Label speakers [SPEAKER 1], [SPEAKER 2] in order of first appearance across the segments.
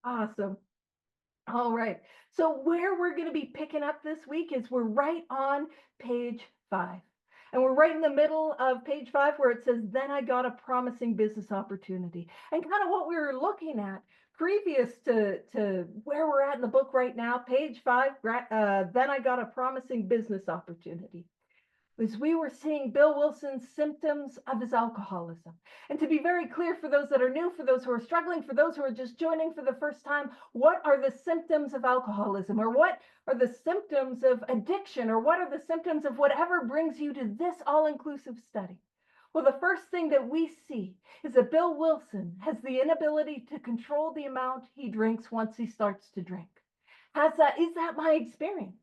[SPEAKER 1] Awesome. All right. So where we're going to be picking up this week is we're right on page 5. And we're right in the middle of page 5 where it says, then I got a promising business opportunity. And kind of what we were looking at previous to where we're at in the book right now, page 5, then I got a promising business opportunity. Was we were seeing Bill Wilson's symptoms of his alcoholism. And to be very clear for those that are new, for those who are struggling, for those who are just joining for the first time, what are the symptoms of alcoholism? Or what are the symptoms of addiction? Or what are the symptoms of whatever brings you to this all-inclusive study? Well, the first thing that we see is that Bill Wilson has the inability to control the amount he drinks once he starts to drink. Is that my experience?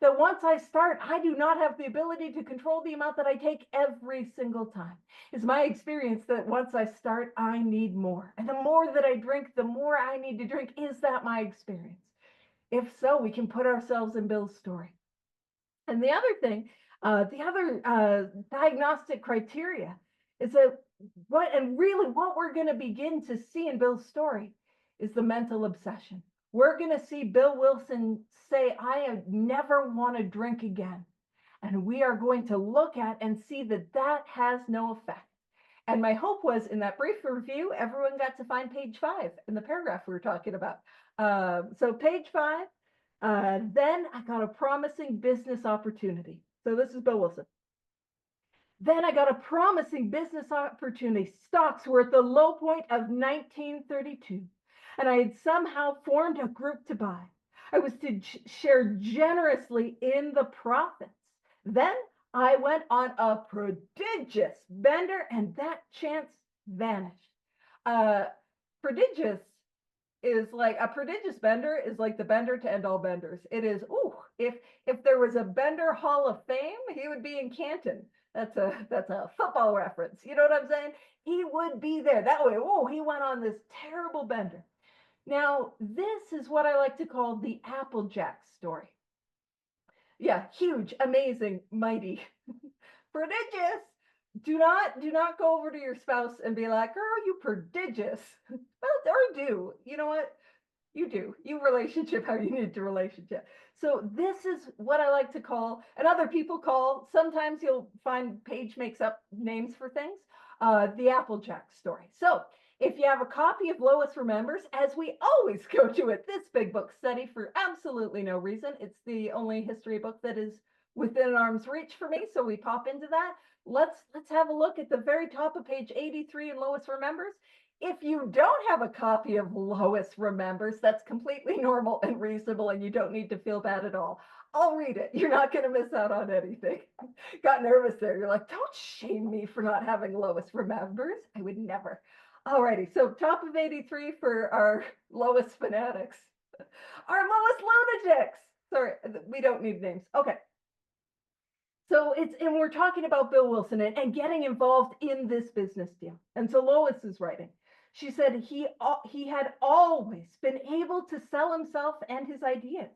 [SPEAKER 1] That once I start, I do not have the ability to control the amount that I take every single time. It's my experience that once I start, I need more. And the more that I drink, the more I need to drink. Is that my experience? If so, we can put ourselves in Bill's story. And the other thing, the other diagnostic criteria is that what we're going to begin to see in Bill's story is the mental obsession. We're going to see Bill Wilson say, I never want to drink again. And we are going to look at and see that that has no effect. And my hope was in that brief review, everyone got to find page 5 in the paragraph we were talking about. So page 5, then I got a promising business opportunity. So this is Bill Wilson. Then I got a promising business opportunity. Stocks were at the low point of 1932. And I had somehow formed a group to buy. I was to share generously in the profits. Then I went on a prodigious bender, and that chance vanished. Prodigious is like a prodigious bender is like the bender to end all benders. It is, if there was a Bender Hall of Fame, he would be in Canton. That's a football reference. You know what I'm saying? He would be there. That way, he went on this terrible bender. Now, this is what I like to call the Applejack story. Yeah, huge, amazing, mighty, prodigious. Do not go over to your spouse and be like, "Girl, you prodigious." Well, or do. You know what? You do. You relationship how you need to relationship. So this is what I like to call, and other people call, sometimes you'll find Paige makes up names for things, the Applejack story. So if you have a copy of Lois Remembers, as we always go to at this big book study for absolutely no reason, it's the only history book that is within arm's reach for me, so we pop into that. Let's have a look at the very top of page 83 in Lois Remembers. If you don't have a copy of Lois Remembers, that's completely normal and reasonable, and you don't need to feel bad at all. I'll read it. You're not going to miss out on anything. Got nervous there. You're like, don't shame me for not having Lois Remembers. I would never. Alrighty, so top of 83 for our Lois fanatics. Our Lois lunatics. Sorry, we don't need names. Okay. So and we're talking about Bill Wilson and getting involved in this business deal. And so Lois is writing. She said he had always been able to sell himself and his ideas.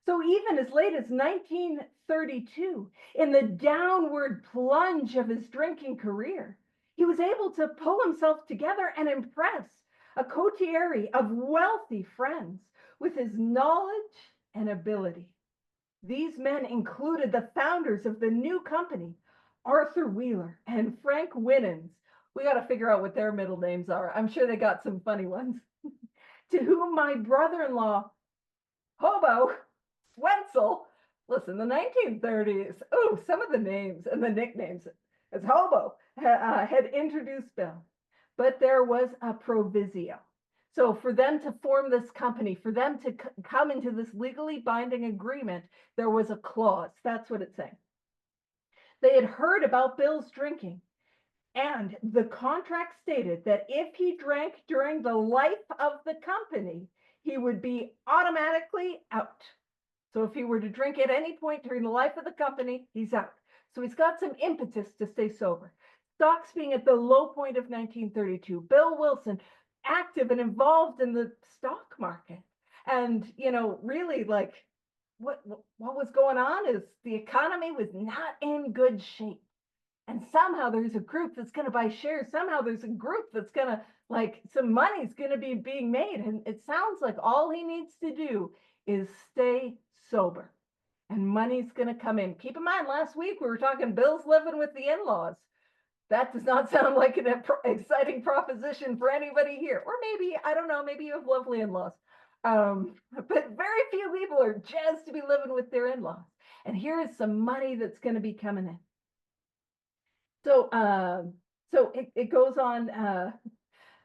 [SPEAKER 1] So even as late as 1932, in the downward plunge of his drinking career, he was able to pull himself together and impress a coterie of wealthy friends with his knowledge and ability. These men included the founders of the new company, Arthur Wheeler and Frank Winans. We got to figure out what their middle names are. I'm sure they got some funny ones. To whom my brother-in-law, Hobo Wenzel, listen, the 1930s, some of the names and the nicknames as Hobo had introduced Bill. But there was a proviso. So for them to form this company, for them to come into this legally binding agreement, there was a clause. That's what it's saying. They had heard about Bill's drinking, and the contract stated that if he drank during the life of the company, he would be automatically out. So if he were to drink at any point during the life of the company, he's out. So he's got some impetus to stay sober. Stocks being at the low point of 1932, Bill Wilson active and involved in the stock market. And, really like what was going on is the economy was not in good shape. And somehow there's a group that's going to buy shares. Somehow there's a group that's going to like some money's going to be being made. And it sounds like all he needs to do is stay sober and money's going to come in. Keep in mind, last week we were talking Bill's living with the in-laws. That does not sound like an exciting proposition for anybody here. Or maybe, I don't know, maybe you have lovely in-laws. But very few people are jazzed to be living with their in-laws. And here is some money that's going to be coming in. So, it goes on.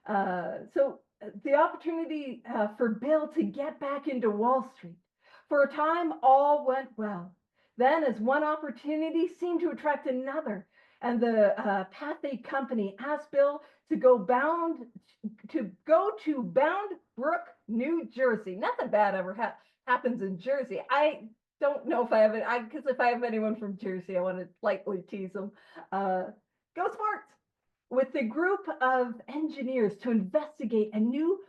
[SPEAKER 1] The opportunity for Bill to get back into Wall Street. For a time, all went well. Then, as one opportunity seemed to attract another, and the Pathé Company asked Bill to go to Bound Brook, New Jersey. Nothing bad ever happens in Jersey. I don't know if I have it, because if I have anyone from Jersey, I want to lightly tease them. Go Sparks! With a group of engineers to investigate a new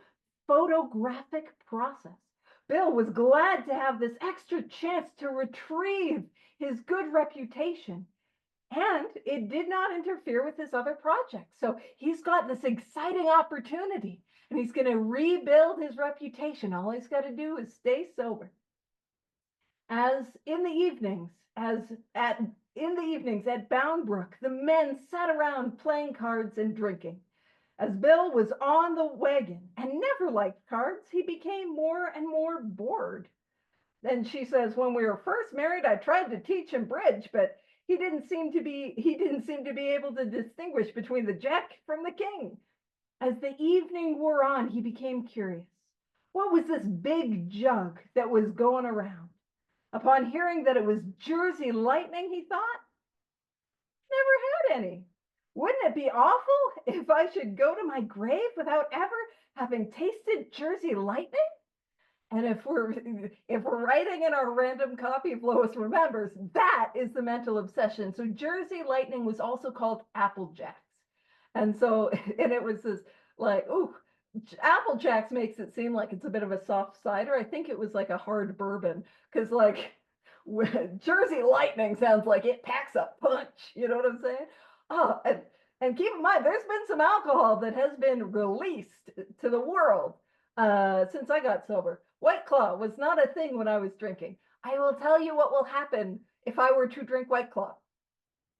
[SPEAKER 1] photographic process. Bill was glad to have this extra chance to retrieve his good reputation, and it did not interfere with his other projects. So he's got this exciting opportunity, and he's going to rebuild his reputation. All he's got to do is stay sober. In the evenings at Bound Brook, the men sat around playing cards and drinking. As Bill was on the wagon and never liked cards, he became more and more bored. Then she says, when we were first married, I tried to teach him bridge, but he didn't seem to be able to distinguish between the jack from the king. As the evening wore on, he became curious. What was this big jug that was going around? Upon hearing that it was Jersey lightning, he thought, never had any. Wouldn't it be awful if I should go to my grave without ever having tasted Jersey lightning? And if we're writing in our random copy of Lois Remembers, that is the mental obsession. So Jersey lightning was also called Apple Jacks. And it was this like, ooh, Apple Jacks makes it seem like it's a bit of a soft cider. I think it was like a hard bourbon, because like Jersey lightning sounds like it packs a punch. You know what I'm saying? Oh, and keep in mind, there's been some alcohol that has been released to the world since I got sober. White Claw was not a thing when I was drinking. I will tell you what will happen if I were to drink White Claw.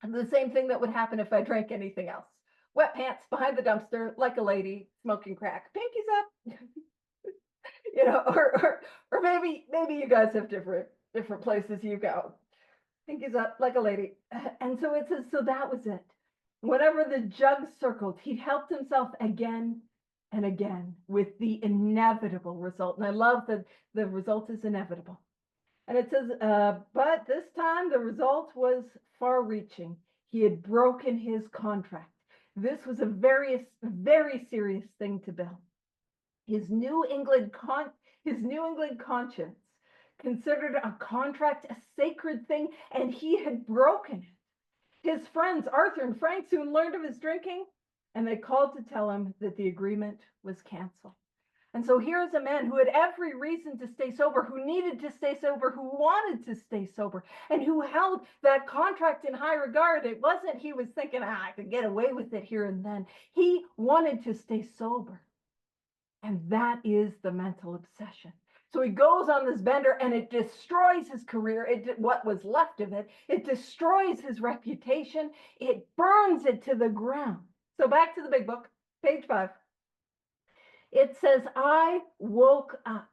[SPEAKER 1] And the same thing that would happen if I drank anything else. Wet pants behind the dumpster, like a lady, smoking crack. Pinkies up. Or maybe you guys have different places you go. Pinkies up, like a lady. And so it says, so that was it. Whenever the jug circled, he helped himself again and again with the inevitable result. And I love that the result is inevitable. And it says, but this time the result was far-reaching. He had broken his contract. This was a very, very serious thing to Bill. His New England conscience considered a contract a sacred thing, and he had broken it. His friends, Arthur and Frank, soon learned of his drinking, and they called to tell him that the agreement was canceled. And so here's a man who had every reason to stay sober, who needed to stay sober, who wanted to stay sober, and who held that contract in high regard. It wasn't he was thinking, I could get away with it here and then. He wanted to stay sober. And that is the mental obsession. So he goes on this bender and it destroys his career. What was left of it, it destroys his reputation. It burns it to the ground. So back to the big book, page 5. It says, I woke up.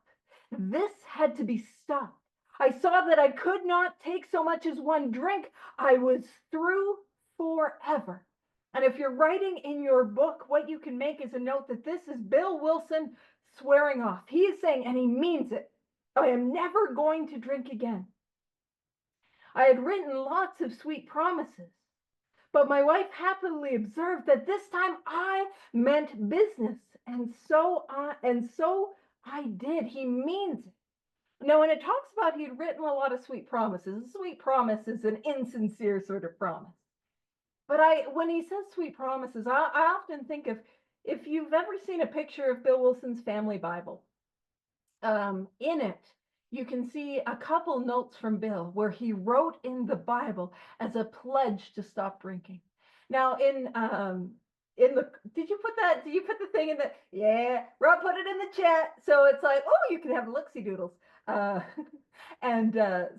[SPEAKER 1] This had to be stopped. I saw that I could not take so much as one drink. I was through forever. And if you're writing in your book, what you can make is a note that this is Bill Wilson swearing off. He is saying, and he means it, I am never going to drink again. I had written lots of sweet promises, but my wife happily observed that this time I meant business. And so I did. He means it. Now, when it talks about he'd written a lot of sweet promises, a sweet promise is an insincere sort of promise. But when he says sweet promises, I often think of, if you've ever seen a picture of Bill Wilson's family Bible, in it, you can see a couple notes from Bill where he wrote in the Bible as a pledge to stop drinking. Now, did you put the thing in the, yeah, Rob put it in the chat. So it's like, oh, you can have look-see doodles. Uh, and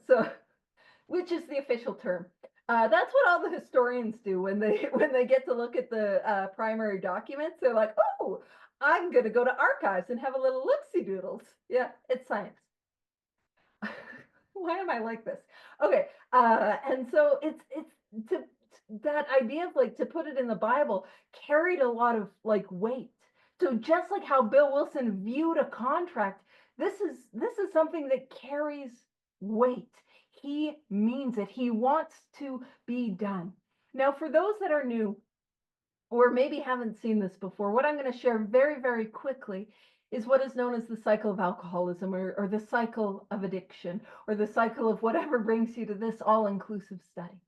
[SPEAKER 1] so, which is the official term. That's what all the historians do when they when they get to look at the primary documents. They're like, oh, I'm going to go to archives and have a little look-see doodles. Yeah, it's science. Why am I like this? Okay, and so it's to that idea of like to put it in the Bible carried a lot of like weight. So just like how Bill Wilson viewed a contract, this is something that carries weight. He means it. He wants to be done. Now, for those that are new or maybe haven't seen this before, what I'm going to share very, very quickly is what is known as the cycle of alcoholism, or the cycle of addiction, or the cycle of whatever brings you to this all-inclusive study.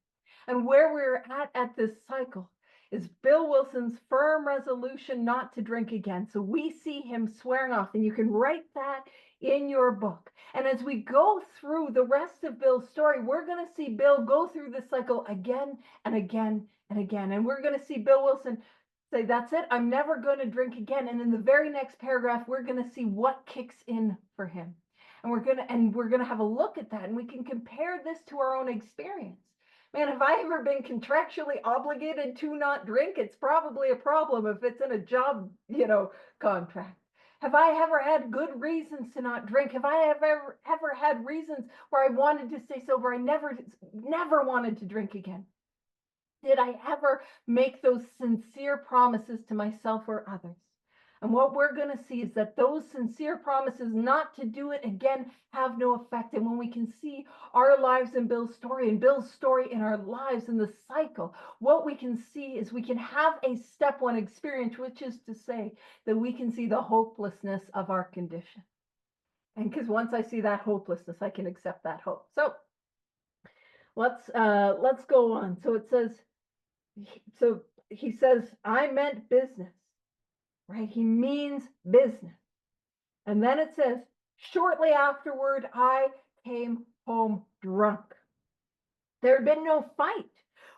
[SPEAKER 1] And where we're at this cycle is Bill Wilson's firm resolution not to drink again. So we see him swearing off, and you can write that in your book. And as we go through the rest of Bill's story, we're going to see Bill go through this cycle again and again and again. And we're going to see Bill Wilson say, that's it, I'm never going to drink again. And in the very next paragraph, we're going to see what kicks in for him. And we're going to have a look at that, and we can compare this to our own experience. Man, have I ever been contractually obligated to not drink? It's probably a problem if it's in a job, contract. Have I ever had good reasons to not drink? Have I ever had reasons where I wanted to stay sober? I never wanted to drink again. Did I ever make those sincere promises to myself or others? And what we're going to see is that those sincere promises not to do it again have no effect. And when we can see our lives in Bill's story and Bill's story in our lives in the cycle, what we can see is we can have a step one experience, which is to say that we can see the hopelessness of our condition. And because once I see that hopelessness, I can accept that hope. So let's go on. So it says, so he says, I meant business. Right? He means business. And then it says, shortly afterward, I came home drunk. There had been no fight.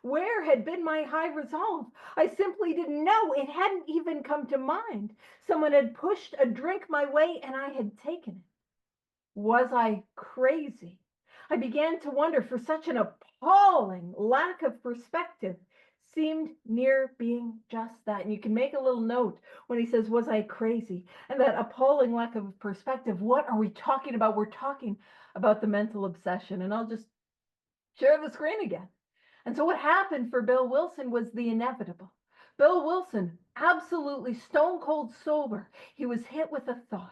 [SPEAKER 1] Where had been my high resolve? I simply didn't know. It hadn't even come to mind. Someone had pushed a drink my way and I had taken it. Was I crazy? I began to wonder, for such an appalling lack of perspective seemed near being just that. And you can make a little note when he says, was I crazy? And that appalling lack of perspective, what are we talking about? We're talking about the mental obsession. And I'll just share the screen again. And so what happened for Bill Wilson was the inevitable. Bill Wilson, absolutely stone cold sober, he was hit with a thought.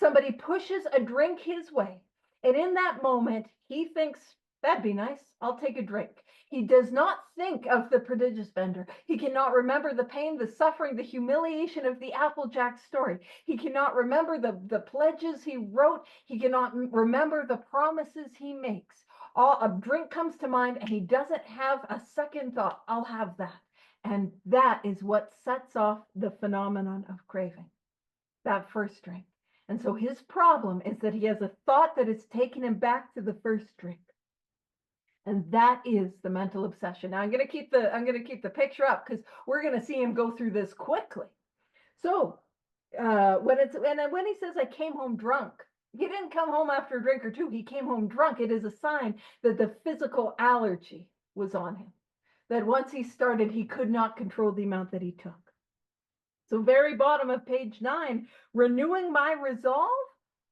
[SPEAKER 1] Somebody pushes a drink his way. And in that moment, he thinks, that'd be nice. I'll take a drink. He does not think of the prodigious vendor. He cannot remember the pain, the suffering, the humiliation of the Applejack story. He cannot remember the pledges he wrote. He cannot remember the promises he makes. A drink comes to mind, and he doesn't have a second thought. I'll have that. And that is what sets off the phenomenon of craving, that first drink. And so his problem is that he has a thought that is taking him back to the first drink. And that is the mental obsession. Now I'm going to keep the picture up because we're going to see him go through this quickly. So when he says I came home drunk, he didn't come home after a drink or two. He came home drunk. It is a sign that the physical allergy was on him. That once he started, he could not control the amount that he took. So very bottom of page 9, renewing my resolve,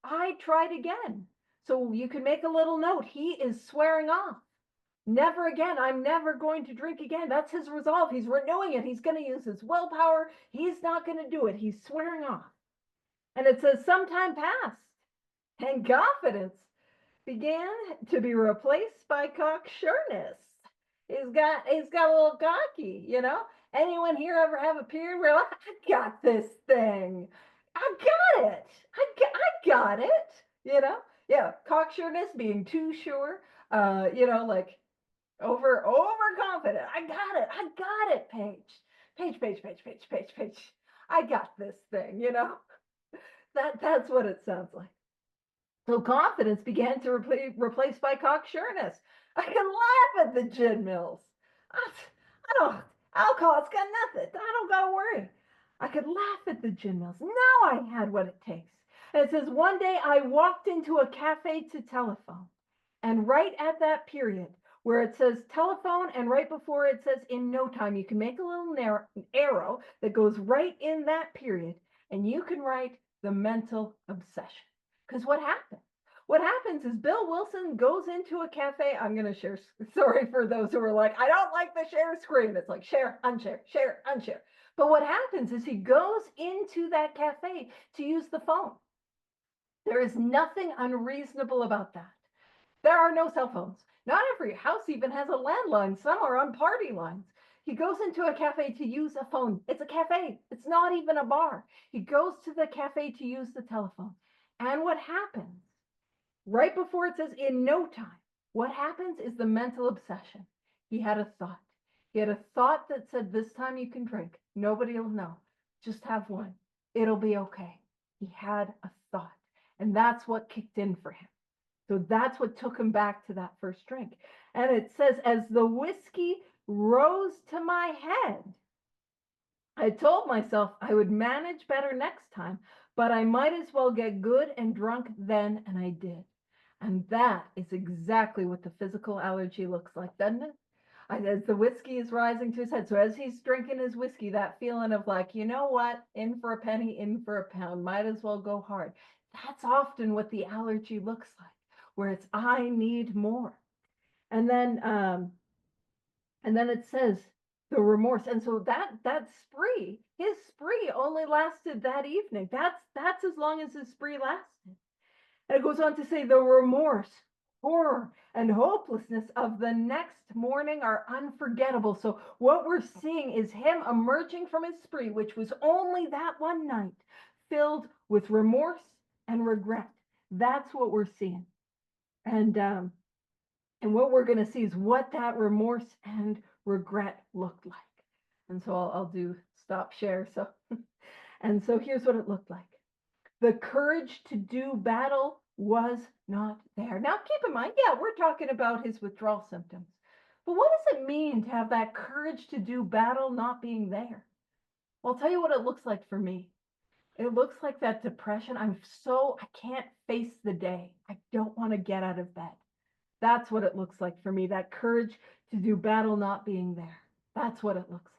[SPEAKER 1] I tried again. So you can make a little note. He is swearing off. Never again. I'm never going to drink again. That's his resolve. He's renewing it. He's going to use his willpower. He's not going to do it. He's swearing off. And it says, some time passed, and confidence began to be replaced by cocksureness. He's got a little cocky, Anyone here ever have a period where, like, I got this thing. I got it. I got it. Yeah, cocksureness, being too sure. Like overconfident. I got it, Paige. I got this thing, That's what it sounds like. So confidence began to replaced by cocksureness. I can laugh at the gin mills. I don't, Alcohol's got nothing. I don't got to worry. I could laugh at the gin mills. Now I had what it takes. And it says, one day I walked into a cafe to telephone. And right at that period where it says telephone and right before it says in no time, you can make a little arrow that goes right in that period and you can write the mental obsession. Because what happens? What happens is Bill Wilson goes into a cafe. I'm going to share. Sorry for those who are like, I don't like the share screen. It's like share, unshare, share, unshare. But what happens is he goes into that cafe to use the phone. There is nothing unreasonable about that. There are no cell phones. Not every house even has a landline. Some are on party lines. He goes into a cafe to use a phone. It's a cafe. It's not even a bar. He goes to the cafe to use the telephone. And what happens? Right before it says in no time, what happens is the mental obsession. He had a thought. He had a thought that said, this time you can drink. Nobody will know. Just have one. It'll be okay. He had a thought. And that's what kicked in for him. So that's what took him back to that first drink. And it says, as the whiskey rose to my head, I told myself I would manage better next time, but I might as well get good and drunk then, and I did. And that is exactly what the physical allergy looks like, doesn't it? As the whiskey is rising to his head. So as he's drinking his whiskey, that feeling of like, you know what, in for a penny, in for a pound, might as well go hard. That's often what the allergy looks like, where it's, I need more. And then it says the remorse. And so that spree, his spree only lasted that evening. That's as long as his spree lasted. And it goes on to say the remorse, horror, and hopelessness of the next morning are unforgettable. So what we're seeing is him emerging from his spree, which was only that one night, filled with remorse and regret. That's what we're seeing. And what we're going to see is what that remorse and regret looked like. And so I'll do stop share. So, and so here's what it looked like. The courage to do battle was not there. Now, keep in mind, yeah, we're talking about his withdrawal symptoms. But what does it mean to have that courage to do battle not being there? Well, I'll tell you what it looks like for me. It looks like that depression. I can't face the day. I don't want to get out of bed. That's what it looks like for me, that courage to do battle not being there. That's what it looks like.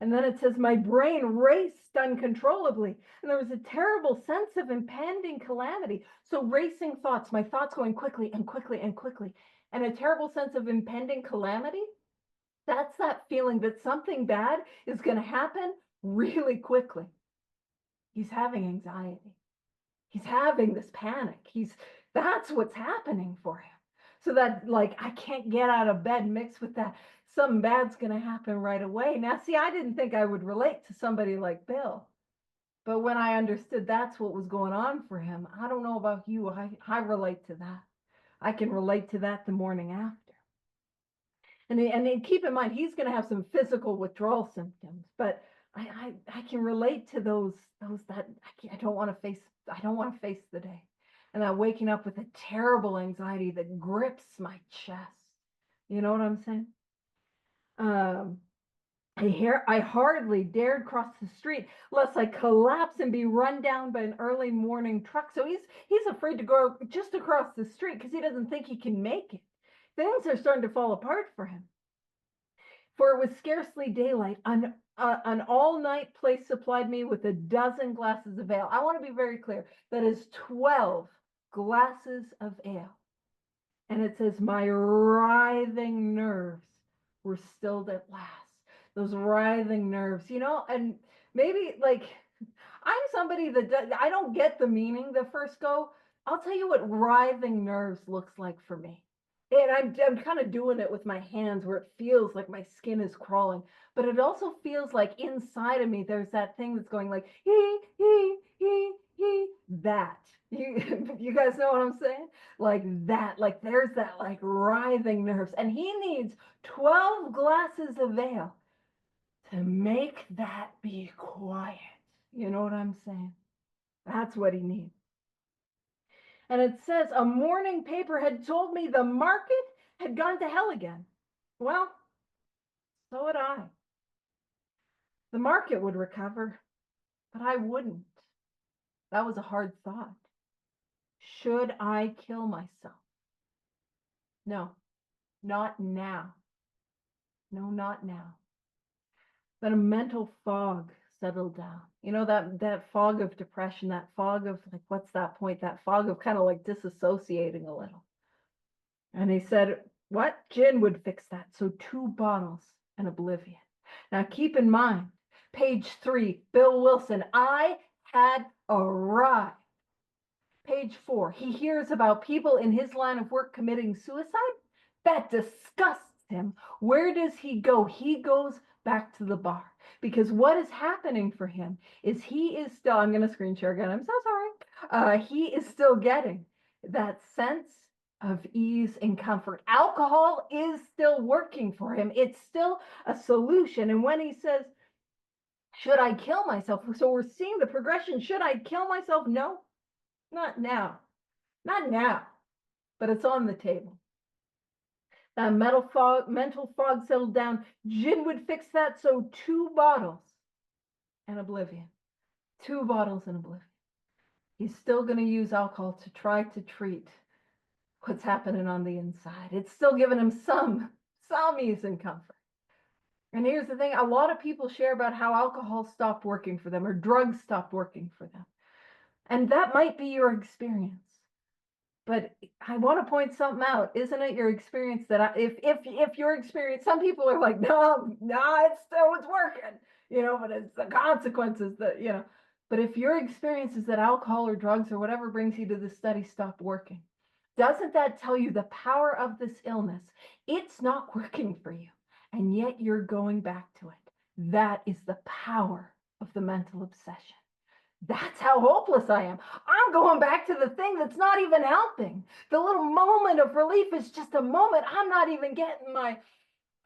[SPEAKER 1] And then it says, my brain raced uncontrollably. And there was a terrible sense of impending calamity. So racing thoughts, my thoughts going quickly and quickly and quickly. And a terrible sense of impending calamity. That's that feeling that something bad is going to happen really quickly. He's having anxiety. He's having this panic. That's what's happening for him. So that, like, I can't get out of bed mixed with that something bad's going to happen right away. Now, see, I didn't think I would relate to somebody like Bill. But when I understood that's what was going on for him, I don't know about you, I relate to that. I can relate to that the morning after. And keep in mind, he's going to have some physical withdrawal symptoms, but I can relate to those that I don't want to face the day. And that waking up with a terrible anxiety that grips my chest. You know what I'm saying? I hardly dared cross the street lest I collapse and be run down by an early morning truck. So he's afraid to go just across the street because he doesn't think he can make it. Things are starting to fall apart for him. For it was scarcely daylight. An all-night place supplied me with 12 glasses of ale. I want to be very clear. That is 12 glasses of ale. And it says, my writhing nerves were stilled at last. Those writhing nerves, and maybe like I'm somebody that I don't get the meaning the first go. I'll tell you what writhing nerves looks like for me. And I'm kind of doing it with my hands where it feels like my skin is crawling, but it also feels like inside of me, there's that thing that's going like, that. You guys know what I'm saying? Like that, like there's that like writhing nerves. And he needs 12 glasses of ale to make that be quiet. You know what I'm saying? That's what he needs. And it says a morning paper had told me the market had gone to hell again. Well, So would I. The market would recover, but I wouldn't. That was a hard thought. Should I kill myself? No, not now. No, not now. Then a mental fog settled down. You know, that fog of depression, that fog of like, what's that point? That fog of kind of like disassociating a little. And he said, what? Gin would fix that. So 2 bottles and oblivion. Now keep in mind, page 3, Bill Wilson, I had arrived. Page 4, he hears about people in his line of work committing suicide. That disgusts him. Where does he go? He goes back to the bar, because what is happening for him is he is still, I'm going to screen share again, I'm so sorry. He is still getting that sense of ease and comfort. Alcohol is still working for him. It's still a solution. And when he says, should I kill myself? So we're seeing the progression. Should I kill myself? No, not now. Not now, but it's on the table. That mental fog settled down. Gin would fix that. So 2 bottles and oblivion. 2 bottles and oblivion. He's still going to use alcohol to try to treat what's happening on the inside. It's still giving him some ease and comfort. And here's the thing, a lot of people share about how alcohol stopped working for them or drugs stopped working for them. And that might be your experience. But I want to point something out. Isn't it your experience that if your experience, some people are like, no, it's working, but it's the consequences that, but if your experience is that alcohol or drugs or whatever brings you to the study stopped working, doesn't that tell you the power of this illness? It's not working for you, and yet you're going back to it. That is the power of the mental obsession. That's how hopeless I am. I'm going back to the thing that's not even helping. The little moment of relief is just a moment. I'm not even getting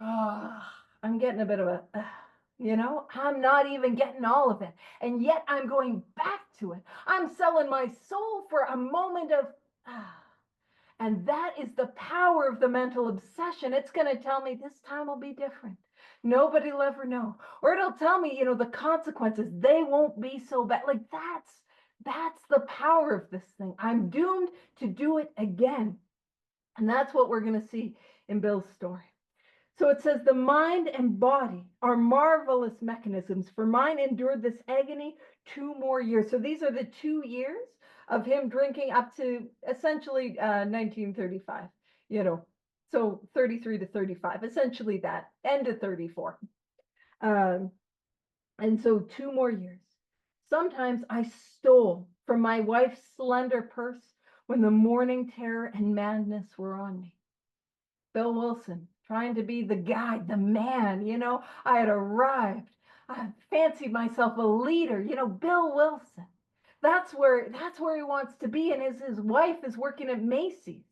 [SPEAKER 1] I'm getting a bit of a, I'm not even getting all of it. And yet I'm going back to it. I'm selling my soul for a moment of, and that is the power of the mental obsession. It's going to tell me this time will be different. Nobody will ever know. Or it'll tell me, the consequences, they won't be so bad. Like that's the power of this thing. I'm doomed to do it again. And that's what we're going to see in Bill's story. So it says, the mind and body are marvelous mechanisms, for mine endured this agony 2 more years. So these are the 2 years of him drinking up to essentially 1935, so 33 to 35, essentially that, end of 34. And so 2 more years. Sometimes I stole from my wife's slender purse when the morning terror and madness were on me. Bill Wilson, trying to be the guy, the man, I had arrived. I fancied myself a leader, Bill Wilson. That's where he wants to be. And his wife is working at Macy's,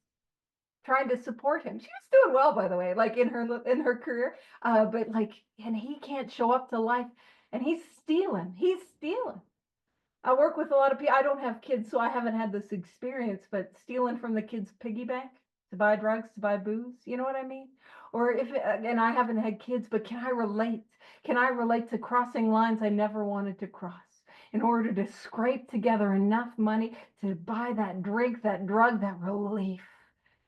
[SPEAKER 1] trying to support him. She was doing well, by the way, like in her career. But and he can't show up to life, and he's stealing. I work with a lot of people. I don't have kids, so I haven't had this experience, but stealing from the kids' piggy bank to buy drugs, to buy booze, you know what I mean? Or and I haven't had kids, but can I relate? Can I relate to crossing lines I never wanted to cross in order to scrape together enough money to buy that drink, that drug, that relief?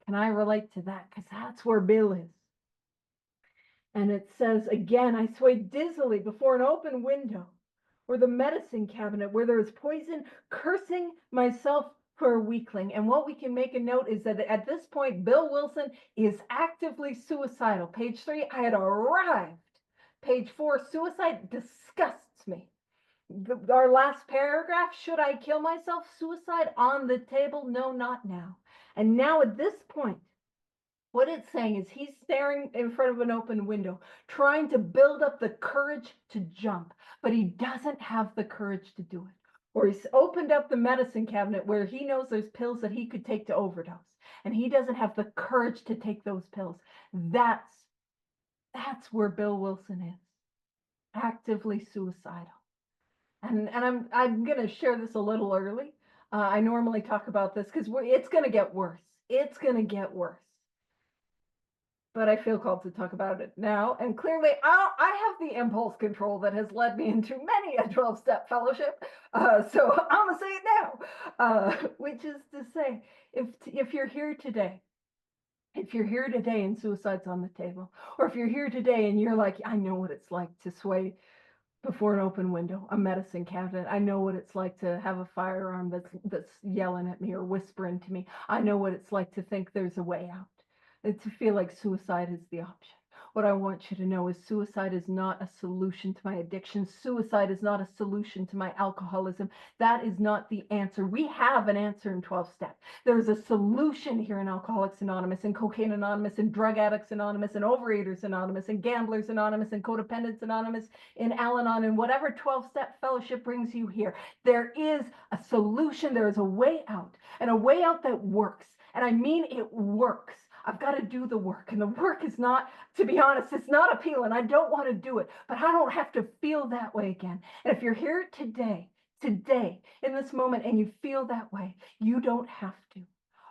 [SPEAKER 1] Can I relate to that? Because that's where Bill is. And it says, again, I swayed dizzily before an open window or the medicine cabinet where there was poison, cursing myself for a weakling. And what we can make a note is that at this point, Bill Wilson is actively suicidal. Page 3, I had arrived. Page 4, suicide disgusts me. Our last paragraph, should I kill myself? Suicide on the table? No, not now. And now at this point, what it's saying is he's staring in front of an open window, trying to build up the courage to jump, but he doesn't have the courage to do it. Or he's opened up the medicine cabinet where he knows there's pills that he could take to overdose, and he doesn't have the courage to take those pills. That's where Bill Wilson is, actively suicidal. And I'm going to share this a little early. I normally talk about this because it's going to get worse. It's going to get worse. but I feel called to talk about it now. And clearly, I have the impulse control that has led me into many a 12-step fellowship. So I'm going to say it now, which is to say, if you're here today, if you're here today and suicide's on the table, or if you're here today and you're like, I know what it's like to sway before an open window, a medicine cabinet. I know what it's like to have a firearm that's yelling at me or whispering to me. I know what it's like to think there's a way out, and to feel like suicide is the option. What I want you to know is suicide is not a solution to my addiction. Suicide is not a solution to my alcoholism. That is not the answer. We have an answer in 12 steps. There's a solution here in Alcoholics Anonymous, and Cocaine Anonymous, and Drug Addicts Anonymous, and Overeaters Anonymous, and Gamblers Anonymous, and Codependents Anonymous, in Al-Anon, and whatever 12-step fellowship brings you here. There is a solution. There is a way out, and a way out that works. And I mean, it works. I've got to do the work, and the work is not, to be honest, it's not appealing. I don't want to do it, but I don't have to feel that way again. And if you're here today, in this moment, and you feel that way, you don't have to.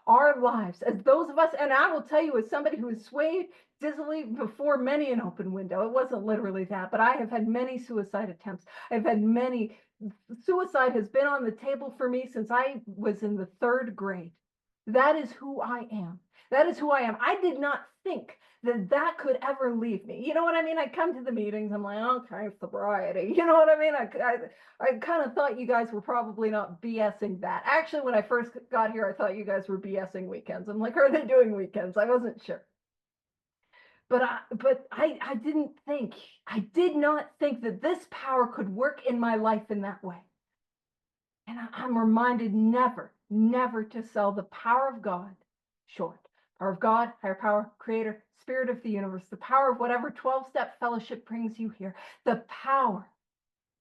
[SPEAKER 1] Our lives, as those of us, and I will tell you, as somebody who has swayed dizzily before many an open window, it wasn't literally that, but I have had many suicide attempts. I've had many. Suicide has been on the table for me since I was in the 3rd grade. That is who I am. That is who I am. I did not think that could ever leave me. You know what I mean? I come to the meetings, I'm like, okay, sobriety. You know what I mean? I kind of thought you guys were probably not BSing that. Actually, when I first got here, I thought you guys were BSing weekends. I'm like, are they doing weekends? I wasn't sure. But I didn't think, I did not think that this power could work in my life in that way. And I'm reminded never to sell the power of God short. Power of God, higher power, creator, spirit of the universe, the power of whatever 12-step fellowship brings you here, the power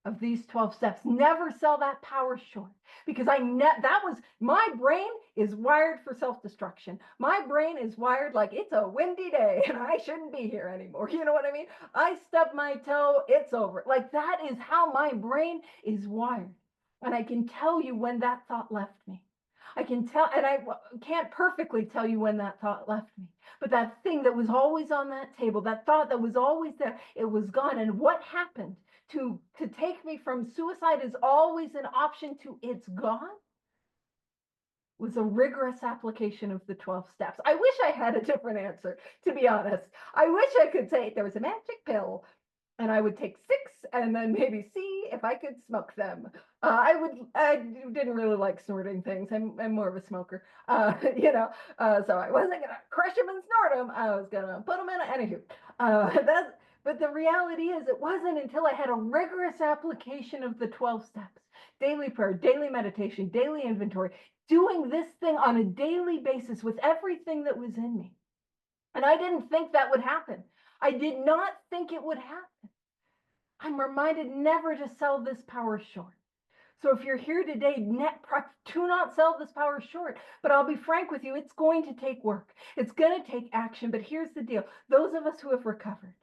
[SPEAKER 1] of these 12 steps. Never sell that power short, because that was, my brain is wired for self-destruction. My brain is wired like it's a windy day and I shouldn't be here anymore. You know what I mean? I stub my toe, it's over. Like, that is how my brain is wired. And I can tell you when that thought left me. I can tell, and I can't perfectly tell you when that thought left me, but that thing that was always on that table, that thought that was always there, it was gone. And what happened to take me from suicide is always an option to it's gone was a rigorous application of the 12 steps. I wish I had a different answer, to be honest. I wish I could say there was a magic pill and I would take 6 and then maybe see if I could smoke them. I didn't really like snorting things. I'm more of a smoker, so I wasn't gonna crush them and snort them. I was gonna put them in anywho. But the reality is, it wasn't until I had a rigorous application of the 12 steps, daily prayer, daily meditation, daily inventory, doing this thing on a daily basis with everything that was in me. And I didn't think that would happen. I did not think it would happen. I'm reminded never to sell this power short. So if you're here today, do not sell this power short. But I'll be frank with you, it's going to take work. It's going to take action. But here's the deal. Those of us who have recovered,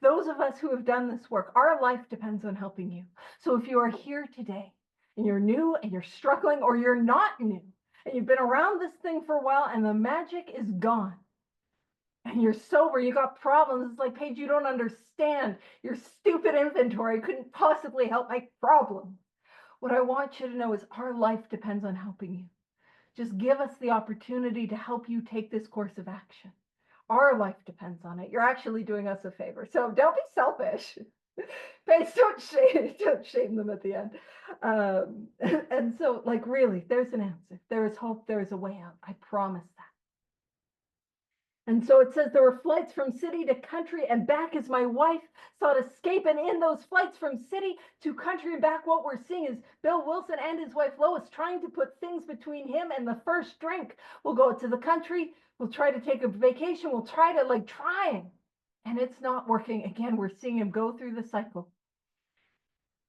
[SPEAKER 1] those of us who have done this work, our life depends on helping you. So if you are here today and you're new and you're struggling, or you're not new and you've been around this thing for a while and the magic is gone, and you're sober, you got problems, it's like, Paige, you don't understand. Your stupid inventory couldn't possibly help my problem. What I want you to know is our life depends on helping you. Just give us the opportunity to help you take this course of action. Our life depends on it. You're actually doing us a favor. So don't be selfish. Paige, don't shame them at the end. And so, like, really, there's an answer. There is hope. There is a way out. I promise that. And so it says, there were flights from city to country and back as my wife sought escape. And in those flights from city to country and back, what we're seeing is Bill Wilson and his wife Lois trying to put things between him and the first drink. We'll go to the country. We'll try to take a vacation. We'll try to trying. And it's not working. Again, we're seeing him go through the cycle.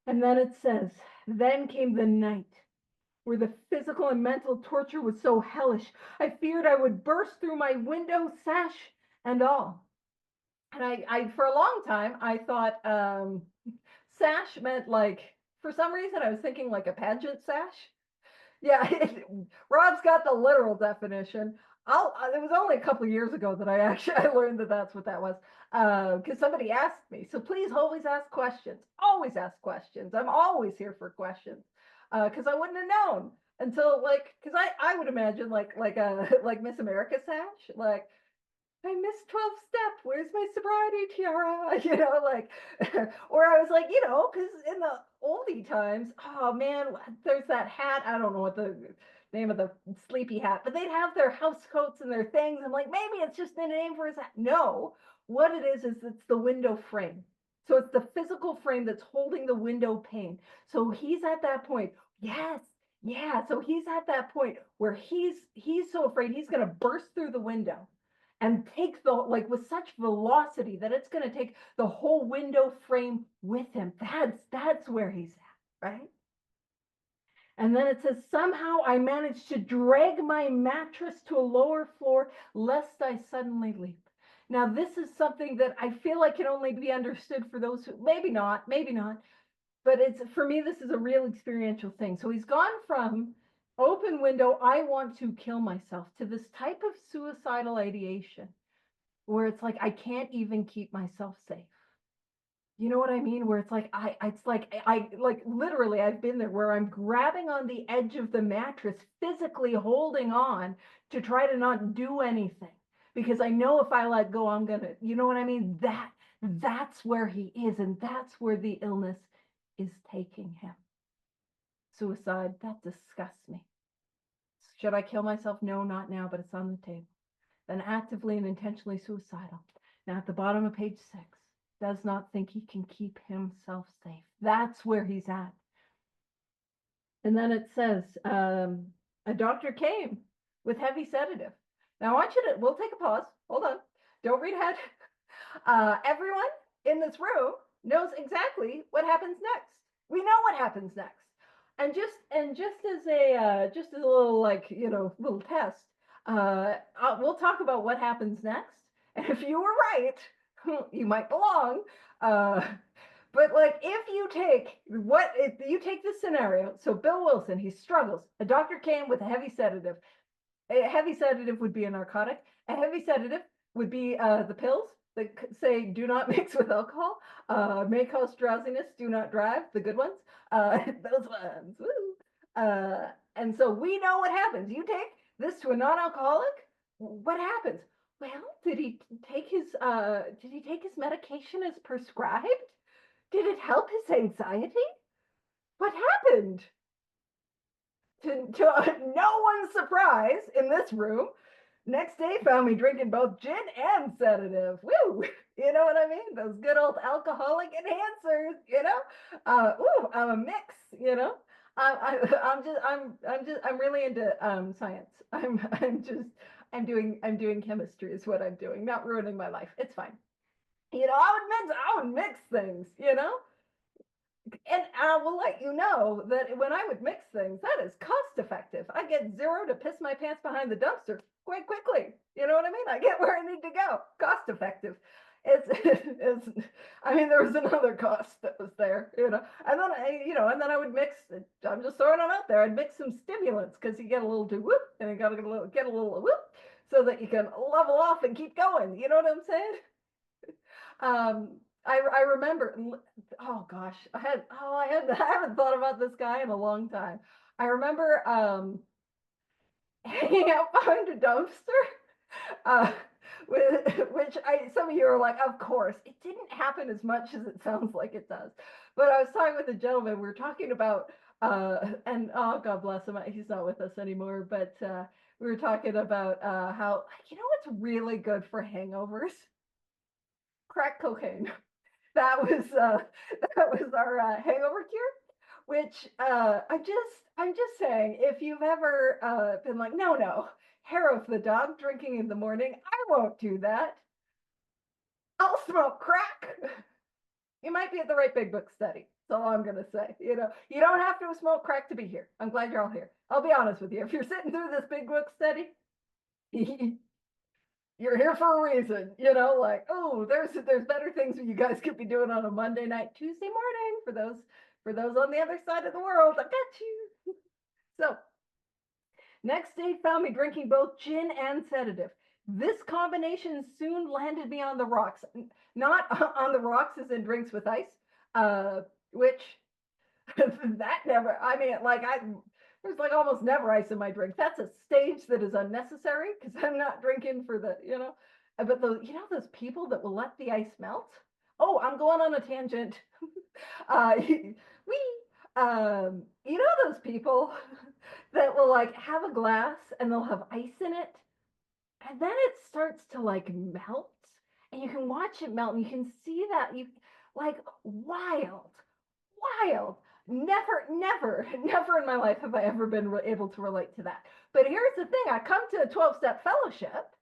[SPEAKER 1] And then it says, then came the night where the physical and mental torture was so hellish, I feared I would burst through my window, sash and all. And I for a long time, I thought sash meant, for some reason, I was thinking like a pageant sash. Yeah, Rob's got the literal definition. it was only a couple of years ago that I learned that that's what that was. Because somebody asked me. So please always ask questions. Always ask questions. I'm always here for questions. Because I wouldn't have known until like, because I would imagine like Miss America Sash, like I missed 12 step. Where's my sobriety tiara? Like, or I was like, because in the oldie times, oh man, there's that hat. I don't know what the name of the sleepy hat, but they'd have their house coats and their things. I'm like, maybe it's just a name for his hat. No, what it is it's the window frame. So it's the physical frame that's holding the window pane. So he's at that point. Yes. Yeah. So he's at that point where he's so afraid he's going to burst through the window and take the like with such velocity that it's going to take the whole window frame with him. That's where he's at, right? And then it says, somehow I managed to drag my mattress to a lower floor lest I suddenly leap. Now, this is something that I feel like can only be understood for those who maybe not, but it's for me, this is a real experiential thing. So he's gone from open window, I want to kill myself, to this type of suicidal ideation where it's like I can't even keep myself safe. You know what I mean? Where it's like I like literally I've been there where I'm grabbing on the edge of the mattress, physically holding on to try to not do anything because I know if I let go, I'm gonna, you know what I mean? That's where he is, and that's where the illness is taking him. Suicide, that disgusts me. Should I kill myself? No, not now, but it's on the table. Then actively and intentionally suicidal. Now at the bottom of page 6, does not think he can keep himself safe. That's where he's at. And then it says, a doctor came with heavy sedative. Now I want you to, we'll take a pause. Hold on. Don't read ahead. Everyone in this room knows exactly what happens next. We know what happens next. And just as a little little test, we'll talk about what happens next. And if you were right, you might belong. But like if you take this scenario, so Bill Wilson, he struggles. A doctor came with a heavy sedative. A heavy sedative would be a narcotic. A heavy sedative would be the pills that say do not mix with alcohol, may cause drowsiness, do not drive, the good ones, those ones. Woo. And so we know what happens. You take this to a non-alcoholic, what happens? Well, did he take his medication as prescribed? Did it help his anxiety? What happened? To no one's surprise in this room, next day found me drinking both gin and sedative. Woo! You know what I mean? Those good old alcoholic enhancers, I'm a mix, I'm really into science. I'm doing chemistry is what I'm doing, not ruining my life. It's fine. I would mix things, and I will let you know that when I would mix things, that is cost effective. I get zero to piss my pants behind the dumpster quite quickly. You know what I mean? I get where I need to go. Cost effective. There was another cost that was there, and then I would mix. I'm just throwing them out there. I'd mix some stimulants because you get a little too whoop, and you got to get a little whoop, so that you can level off and keep going. You know what I'm saying? I remember, oh gosh, I haven't thought about this guy in a long time. I remember hanging out behind a dumpster, which some of you are like, of course, it didn't happen as much as it sounds like it does. But I was talking with a gentleman, we were talking about, and oh, God bless him, he's not with us anymore, but we were talking about how, what's really good for hangovers? Crack cocaine. That was our hangover cure, which I'm just saying, if you've ever been like, no, hair of the dog drinking in the morning, I won't do that. I'll smoke crack. You might be at the right big book study. That's all I'm gonna say. You don't have to smoke crack to be here. I'm glad you're all here. I'll be honest with you. If you're sitting through this big book study, you're here for a reason, oh, there's better things you guys could be doing on a Monday night, Tuesday morning for those on the other side of the world. I got you. So Next day found me drinking both gin and sedative. This combination soon landed me on the rocks. Not on the rocks as in drinks with ice, which that never, I mean, there's like almost never ice in my drink. That's a stage that is unnecessary because I'm not drinking for the, but those people that will let the ice melt. Oh, I'm going on a tangent. We, those people that will like have a glass and they'll have ice in it, and then it starts to like melt, and you can watch it melt, and you can see that you like wild. Never in my life have I ever been able to relate to that. But here's the thing: I come to a 12-step fellowship,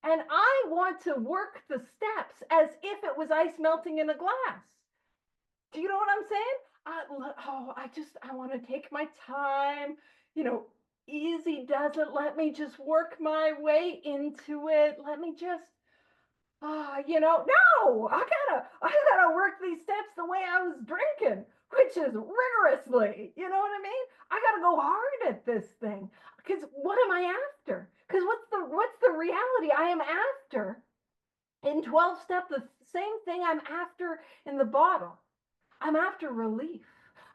[SPEAKER 1] and I want to work the steps as if it was ice melting in a glass. Do you know what I'm saying? I want to take my time. Easy does it. Let me just work my way into it. Let me just, no, I gotta work these steps the way I was drinking, which is rigorously. You know what I mean? I gotta go hard at this thing because what am I after? Because what's the reality I am after in 12 step? The same thing I'm after in the bottle. I'm after relief.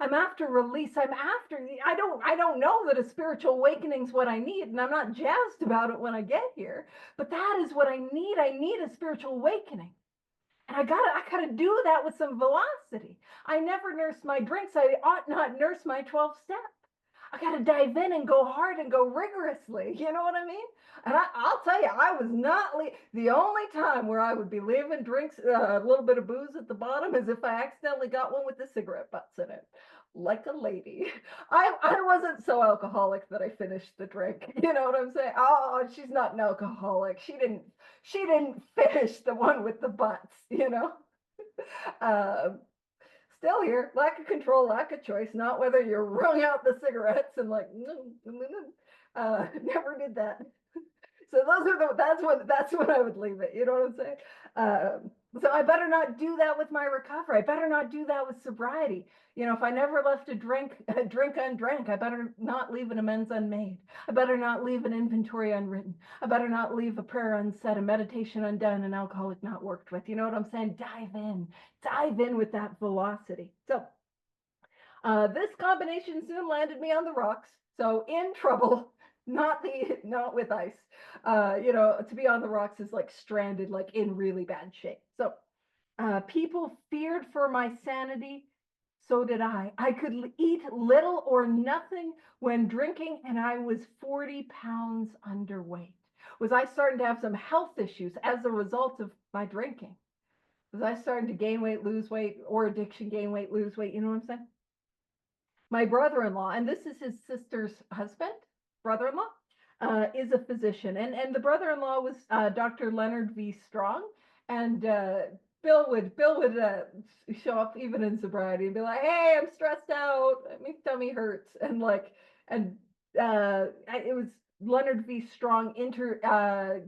[SPEAKER 1] I'm after release. I don't know that a spiritual awakening is what I need, and I'm not jazzed about it when I get here, but that is what I need. I need a spiritual awakening. And I gotta do that with some velocity. I never nurse my drinks. I ought not nurse my 12 step. I got to dive in and go hard and go rigorously. You know what I mean? And I'll tell you, I was not the only time where I would be leaving drinks, a little bit of booze at the bottom, is if I accidentally got one with the cigarette butts in it, like a lady. I wasn't so alcoholic that I finished the drink. You know what I'm saying? Oh, she's not an alcoholic. She didn't finish the one with the butts. Still here, lack of control, lack of choice, not whether you wrung out the cigarettes and like, never did that. So that's when I would leave it. You know what I'm saying? So I better not do that with my recovery. I better not do that with sobriety. If I never left a drink undrank, I better not leave an amends unmade. I better not leave an inventory unwritten. I better not leave a prayer unsaid, a meditation undone, an alcoholic not worked with. You know what I'm saying? Dive in with that velocity. So this combination soon landed me on the rocks. So in trouble, not with ice. To be on the rocks is like stranded, like in really bad shape. So people feared for my sanity. So did I. I could eat little or nothing when drinking, and I was 40 pounds underweight. Was I starting to have some health issues as a result of my drinking? Was I starting to gain weight, lose weight, or addiction, gain weight, lose weight? You know what I'm saying? My brother-in-law, and this is his sister's husband, brother-in-law, is a physician. And the brother-in-law was Dr. Leonard V. Strong. And Bill would show up even in sobriety and be like, "Hey, I'm stressed out. My tummy hurts." And it was Leonard V. Strong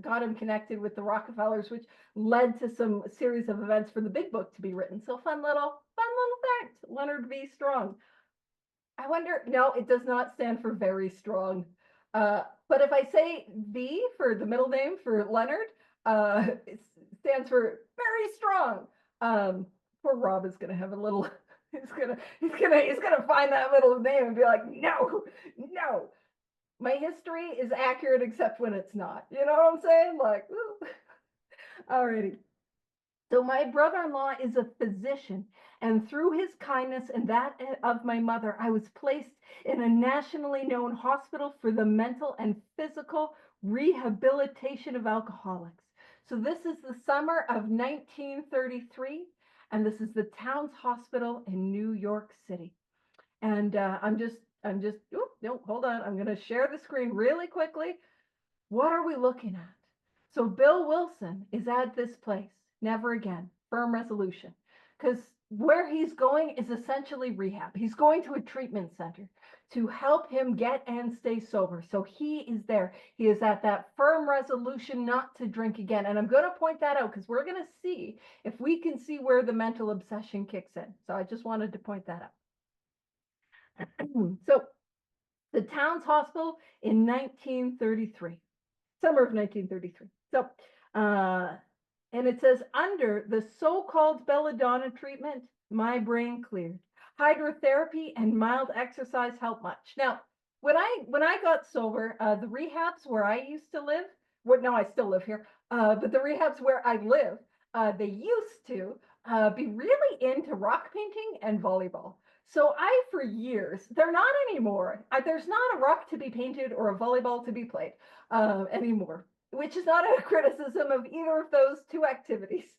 [SPEAKER 1] got him connected with the Rockefellers, which led to some series of events for the big book to be written. So fun little fact, Leonard V. Strong. I wonder, no, it does not stand for very strong. But if I say V for the middle name for Leonard, it stands for very strong. Poor Rob is gonna have a little, he's gonna find that little name and be like, no. My history is accurate except when it's not. You know what I'm saying? Like, alrighty. So my brother-in-law is a physician, and through his kindness and that of my mother, I was placed in a nationally known hospital for the mental and physical rehabilitation of alcoholics. So this is the summer of 1933, and this is the Towns Hospital in New York City. And no, hold on. I'm going to share the screen really quickly. What are we looking at? So Bill Wilson is at this place. Never again. Firm resolution. Because where he's going is essentially rehab. He's going to a treatment center to help him get and stay sober. So he is there. He is at that firm resolution not to drink again. And I'm going to point that out because we're going to see if we can see where the mental obsession kicks in. So I just wanted to point that out. So the town's hospital in 1933, summer of 1933. So, and it says, under the so-called belladonna treatment, my brain cleared. Hydrotherapy and mild exercise helped much. Now, when I got sober, the rehabs where I used to live, well, no, I still live here, but the rehabs where I live, they used to be really into rock painting and volleyball. So for years, they're not anymore. There's not a rock to be painted or a volleyball to be played anymore, which is not a criticism of either of those two activities.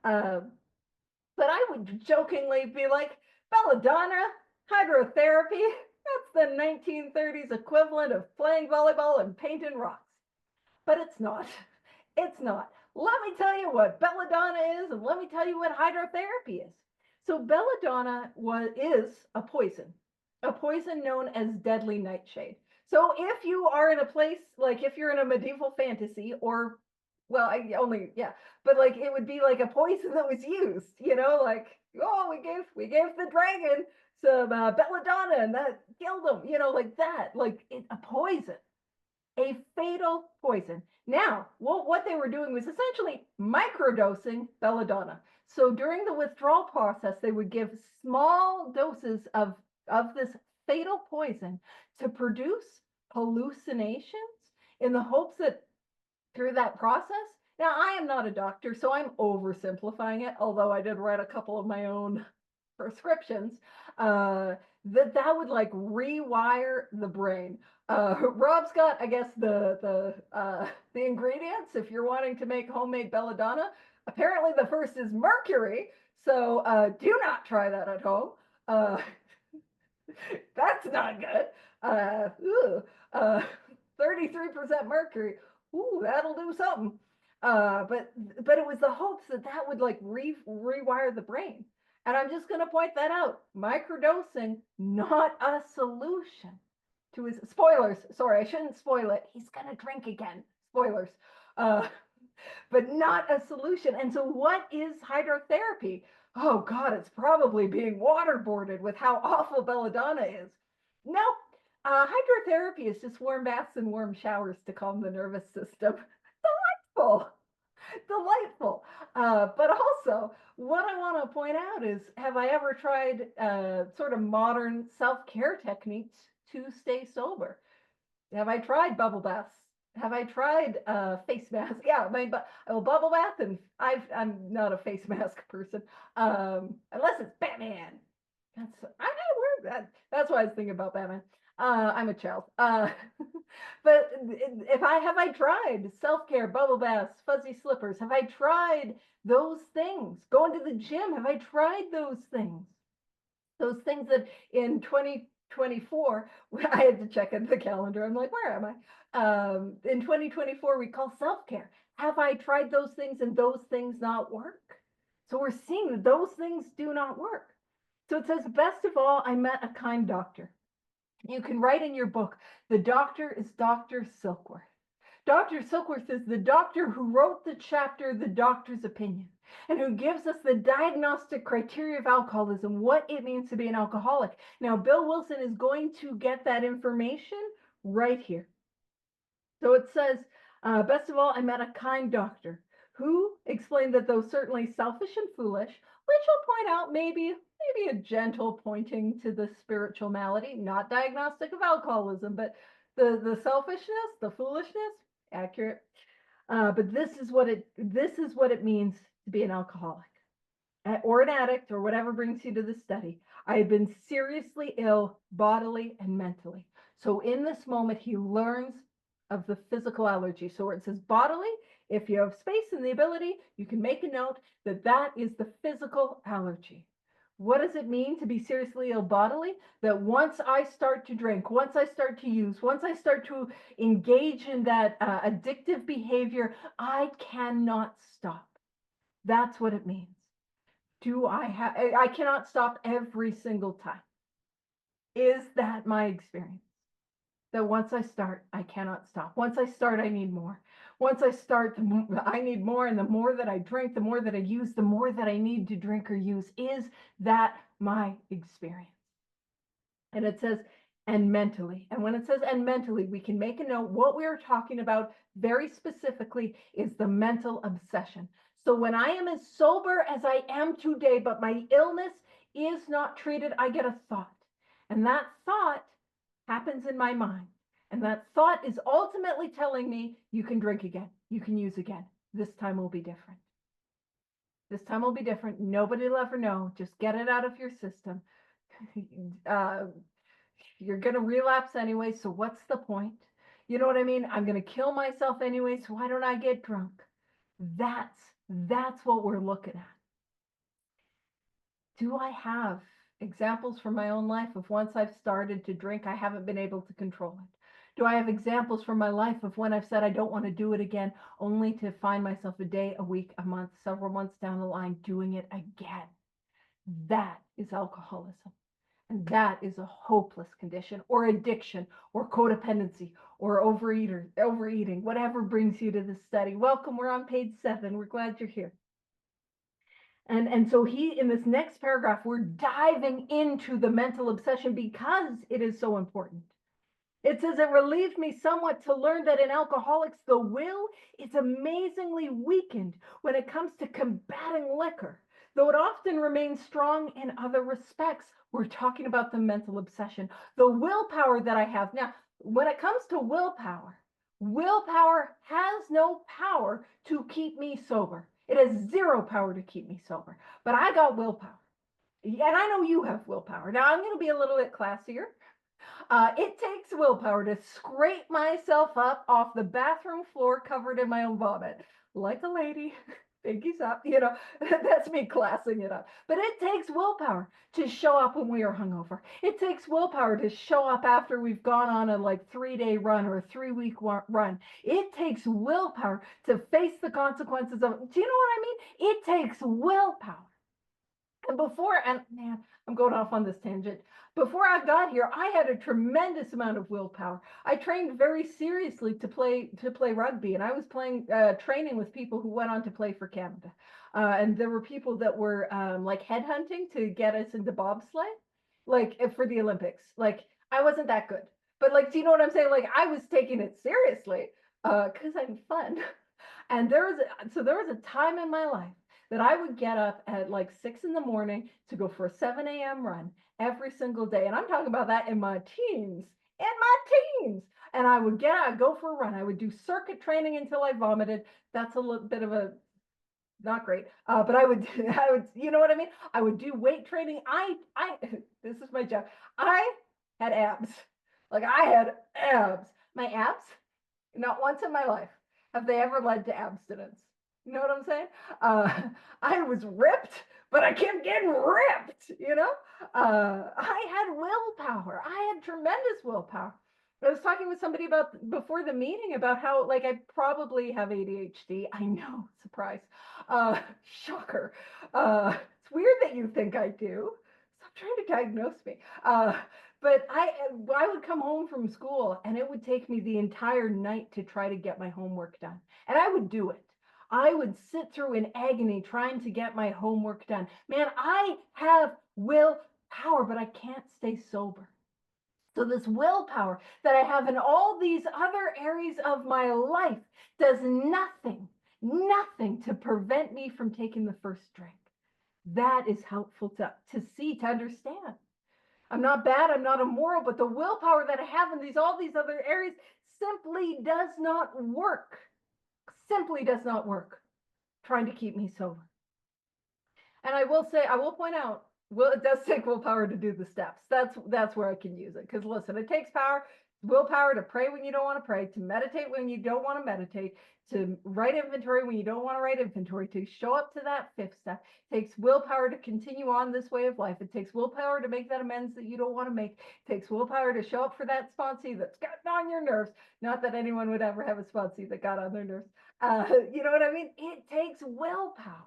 [SPEAKER 1] But I would jokingly be like, belladonna, hydrotherapy, that's the 1930s equivalent of playing volleyball and painting rocks. But it's not. It's not. Let me tell you what belladonna is, and let me tell you what hydrotherapy is. So belladonna is a poison known as deadly nightshade. So if you are in a place, like if you're in a medieval fantasy, or, well, but like it would be like a poison that was used, like, oh, we gave the dragon some belladonna and that killed him, like that, like a poison, a fatal poison. Now, what they were doing was essentially microdosing belladonna. So during the withdrawal process, they would give small doses of this fatal poison to produce hallucinations in the hopes that through that process, now I am not a doctor, so I'm oversimplifying it, although I did write a couple of my own prescriptions, that would like rewire the brain. Rob's got, I guess, the ingredients if you're wanting to make homemade belladonna. Apparently the first is mercury, so do not try that at home. That's not good. 33% mercury. Ooh, that'll do something. But it was the hopes that would like rewire the brain. And I'm just going to point that out. Microdosing, not a solution to his spoilers. Sorry, I shouldn't spoil it. He's going to drink again. Spoilers. But not a solution. And so what is hydrotherapy? Oh God, it's probably being waterboarded with how awful belladonna is. Nope. Hydrotherapy is just warm baths and warm showers to calm the nervous system. Delightful. Delightful. But also, what I want to point out is, have I ever tried sort of modern self-care techniques to stay sober? Have I tried bubble baths? Have I tried face masks? Yeah, I will bubble bath, and I'm not a face mask person, unless it's Batman. I gotta wear that. That's why I was thinking about Batman. I'm a child. But have I tried self-care, bubble baths, fuzzy slippers? Have I tried those things? Going to the gym, have I tried those things? Those things that in 2024, I had to check in the calendar. I'm like, where am I? In 2024, we call self-care. Have I tried those things and those things not work? So we're seeing that those things do not work. So it says, best of all, I met a kind doctor. You can write in your book, the doctor is Dr. Silkworth. Dr. Silkworth is the doctor who wrote the chapter, The Doctor's Opinion, and who gives us the diagnostic criteria of alcoholism, what it means to be an alcoholic. Now, Bill Wilson is going to get that information right here. So it says, best of all, I met a kind doctor who explained that though certainly selfish and foolish, which I'll point out maybe a gentle pointing to the spiritual malady, not diagnostic of alcoholism, but the selfishness, the foolishness, accurate. But this is what it means to be an alcoholic or an addict or whatever brings you to the study. I had been seriously ill bodily and mentally. So in this moment, he learns of the physical allergy. So where it says bodily, if you have space and the ability, you can make a note that is the physical allergy. What does it mean to be seriously ill bodily? That once I start to drink, once I start to use, once I start to engage in that addictive behavior, I cannot stop. That's what it means. I cannot stop every single time. Is that my experience? That once I start, I cannot stop. Once I start, I need more. Once I start, I need more. And the more that I drink, the more that I use, the more that I need to drink or use. Is that my experience? And it says, and mentally. And when it says and mentally, we can make a note. What we are talking about very specifically is the mental obsession. So when I am as sober as I am today, but my illness is not treated, I get a thought. And that thought happens in my mind. And that thought is ultimately telling me, you can drink again, you can use again. This time will be different. This time will be different. Nobody will ever know. Just get it out of your system. You're going to relapse anyway, so what's the point? You know what I mean? I'm going to kill myself anyway, so why don't I get drunk? That's what we're looking at. Do I have examples from my own life of once I've started to drink, I haven't been able to control it? Do I have examples from my life of when I've said I don't want to do it again, only to find myself a day, a week, a month, several months down the line doing it again? That is alcoholism. And that is a hopeless condition, or addiction, or codependency, or overeating, whatever brings you to this study. Welcome, we're on page 7. We're glad you're here. And so in this next paragraph, we're diving into the mental obsession because it is so important. It says, it relieved me somewhat to learn that in alcoholics, the will is amazingly weakened when it comes to combating liquor, though it often remains strong in other respects. We're talking about the mental obsession, the willpower that I have. Now, when it comes to willpower has no power to keep me sober. It has zero power to keep me sober, but I got willpower. And I know you have willpower. Now, I'm going to be a little bit classier. It takes willpower to scrape myself up off the bathroom floor covered in my own vomit, like a lady. Pinkies up, that's me classing it up. But it takes willpower to show up when we are hungover. It takes willpower to show up after we've gone on a 3-day run or a 3-week run. It takes willpower to face the consequences of, do you know what I mean? It takes willpower. And man, I'm going off on this tangent. Before I got here, I had a tremendous amount of willpower. I trained very seriously to play rugby, and I was training with people who went on to play for Canada. And there were people that were headhunting to get us into bobsleigh, for the Olympics. I wasn't that good, but do you know what I'm saying? I was taking it seriously because I'm fun. And there was a time in my life that I would get up at 6 in the morning to go for a 7 a.m. run every single day. And I'm talking about that in my teens. And I would go for a run. I would do circuit training until I vomited. That's a little bit of a not great. But I would, you know what I mean? I would do weight training. This is my job. I had abs. I had abs. My abs, not once in my life have they ever led to abstinence. You know what I'm saying? I was ripped, but I kept getting ripped, I had willpower. I had tremendous willpower. I was talking with somebody before the meeting about how I probably have ADHD. I know, surprise. Shocker. It's weird that you think I do. Stop trying to diagnose me. But I would come home from school and it would take me the entire night to try to get my homework done. And I would do it. I would sit through in agony trying to get my homework done. Man, I have willpower, but I can't stay sober. So this willpower that I have in all these other areas of my life does nothing to prevent me from taking the first drink. That is helpful to see, to understand. I'm not bad, I'm not immoral, but the willpower that I have in all these other areas simply does not work. Simply does not work trying to keep me sober. And I will point out, it does take willpower to do the steps. That's where I can use it. Because listen, it takes willpower to pray when you don't want to pray, to meditate when you don't want to meditate, to write inventory when you don't want to write inventory, to show up to that 5th step. It takes willpower to continue on this way of life. It takes willpower to make that amends that you don't want to make. It takes willpower to show up for that sponsee that's gotten on your nerves. Not that anyone would ever have a sponsee that got on their nerves. You know what I mean? It takes willpower.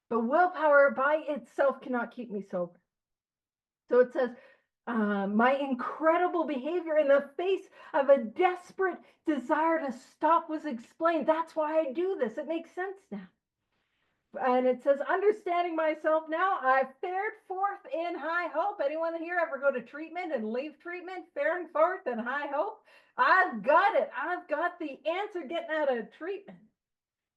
[SPEAKER 1] But willpower by itself cannot keep me sober. So it says, my incredible behavior in the face of a desperate desire to stop was explained. That's why I do this. It makes sense now. And it says, understanding myself now, I've fared forth in high hope. Anyone here ever go to treatment and leave treatment faring forth in high hope? I've got it. I've got the answer getting out of treatment.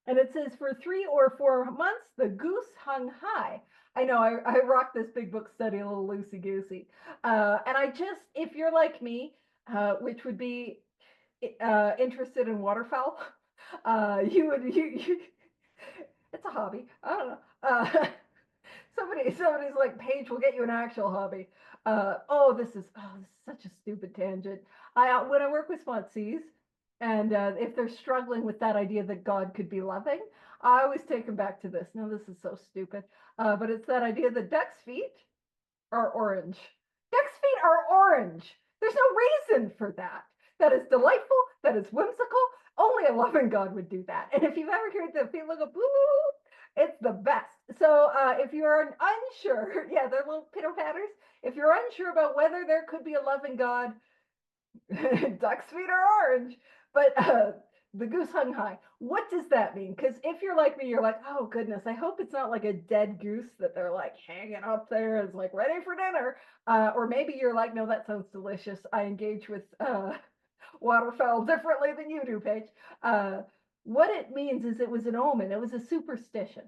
[SPEAKER 1] And it says, for 3 or 4 months, the goose hung high. I know I rock this big book study a little loosey-goosey. And I just, if you're like me, which would be interested in waterfowl, you it's a hobby. I don't know. Somebody's like, Paige, we'll get you an actual hobby. This is such a stupid tangent. When I work with sponsees, and if they're struggling with that idea that God could be loving, I always take them back to this. No, this is so stupid. But it's that idea that duck's feet are orange. Duck's feet are orange. There's no reason for that. That is delightful. That is whimsical. Only a loving God would do that. And if you've ever heard the feet look up, it's the best. So if you're unsure, yeah, they're little pitter patters. If you're unsure about whether there could be a loving God, duck's feet are orange. But the goose hung high. What does that mean? Because if you're like me, you're like, oh goodness, I hope it's not like a dead goose that they're like hanging up there as like ready for dinner. Or maybe you're like, no, that sounds delicious. I engage with waterfowl differently than you do, Paige. What it means is it was an omen. It was a superstition.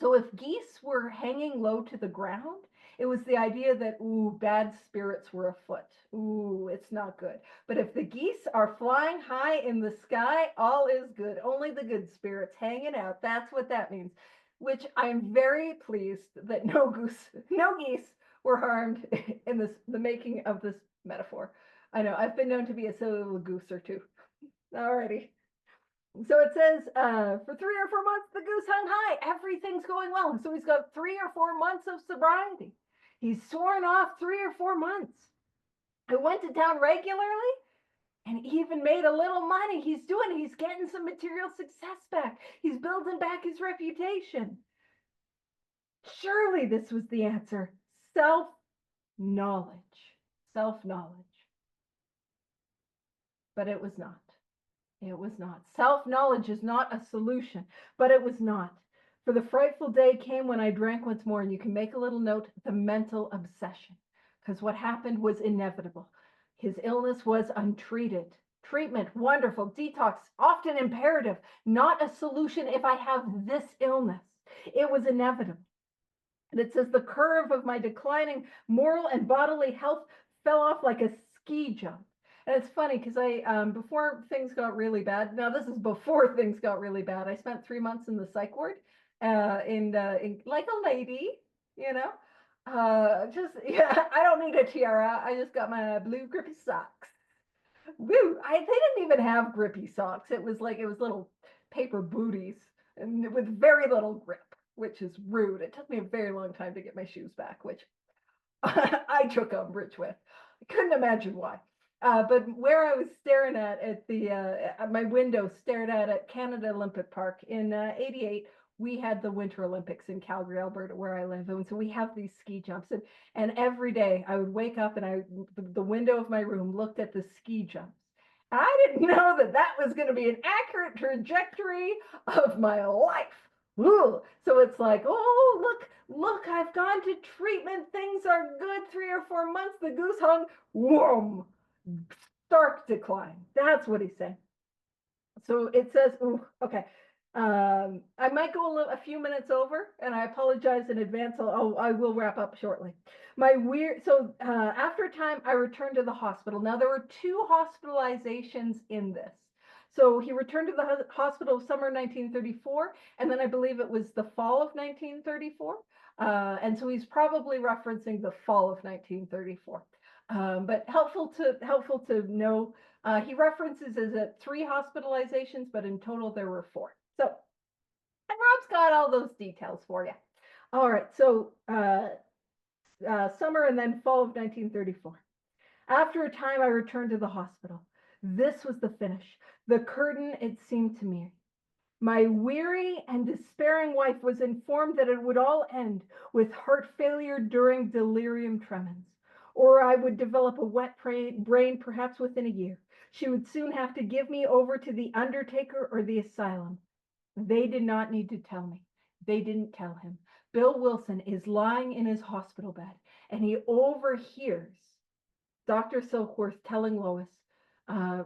[SPEAKER 1] So if geese were hanging low to the ground, it was the idea that, ooh, bad spirits were afoot. Ooh, it's not good. But if the geese are flying high in the sky, all is good. Only the good spirits hanging out. That's what that means. Which I'm very pleased that no geese were harmed in the making of this metaphor. I know I've been known to be a silly little goose or two. Alrighty. So it says, for 3 or 4 months, the goose hung high. Everything's going well. So he's got 3 or 4 months of sobriety. He's sworn off 3 or 4 months. I went to town regularly and even made a little money. He's getting some material success back. He's building back his reputation. Surely this was the answer. Self-knowledge. Self-knowledge. But it was not. It was not. Self-knowledge is not a solution, but it was not. For the frightful day came when I drank once more, and you can make a little note, the mental obsession, because what happened was inevitable. His illness was untreated. Treatment, wonderful. Detox, often imperative, not a solution if I have this illness. It was inevitable. And it says the curve of my declining moral and bodily health fell off like a ski jump. And it's funny because before things got really bad, now this is before things got really bad, I spent 3 months in the psych ward in like a lady, you know, I don't need a tiara. I just got my blue grippy socks. Woo! They didn't even have grippy socks. It was little paper booties and with very little grip, which is rude. It took me a very long time to get my shoes back, which I took umbrage with. I couldn't imagine why. But where I was staring at my window, stared at Canada Olympic Park in '88, we had the Winter Olympics in Calgary, Alberta, where I live. And so we have these ski jumps. And every day I would wake up and the window of my room looked at the ski jumps. And I didn't know that was going to be an accurate trajectory of my life. Ooh. So it's like, oh, look, I've gone to treatment. Things are good. 3 or 4 months. The goose hung. Whoom. Stark decline. That's what he's saying. So it says, ooh, okay. I might go a few minutes over, and I apologize in advance. I will wrap up shortly. After a time, I returned to the hospital. Now, there were 2 hospitalizations in this. So he returned to the hospital summer 1934, and then I believe it was the fall of 1934. And so he's probably referencing the fall of 1934. But helpful to know. He references as 3 hospitalizations, but in total there were 4. So, and Rob's got all those details for you. All right, so summer and then fall of 1934. After a time, I returned to the hospital. This was the finish, the curtain, it seemed to me. My weary and despairing wife was informed that it would all end with heart failure during delirium tremens, or I would develop a wet brain perhaps within a year. She would soon have to give me over to the undertaker or the asylum. They did not need to tell me. They didn't tell him. Bill Wilson is lying in his hospital bed, and he overhears Dr. Silkworth telling Lois, uh,